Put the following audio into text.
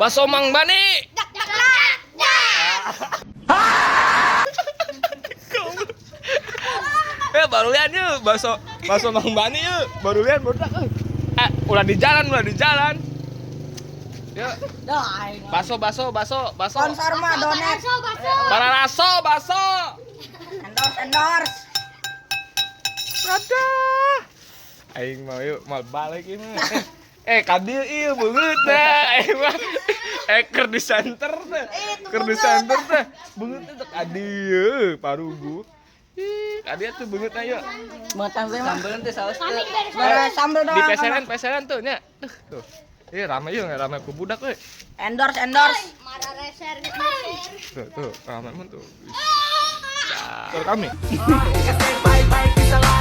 Bakso Mang Bani. Baru lihat yuk bakso Mang Bani yuk. Baru lihat baru udah di jalan. Yuk. Bakso. Sponsor mah donet. Bakso. Endorse. Aduh. Aing mau yuk mal balik ini. Kadieu ieu beungeut nah. Aing mah keur di center teh. Beungeut teh kadieu parugu. Kadieu tuh beungeut na yuk. Sambeun teh saos teh. Sambel doang. Di peseran tuh nya. Tuh. Rame yuk, rame ku budak euy. Endorse. Mara reser. Tuh, rame mun tuh. Tuh kami. Bye bye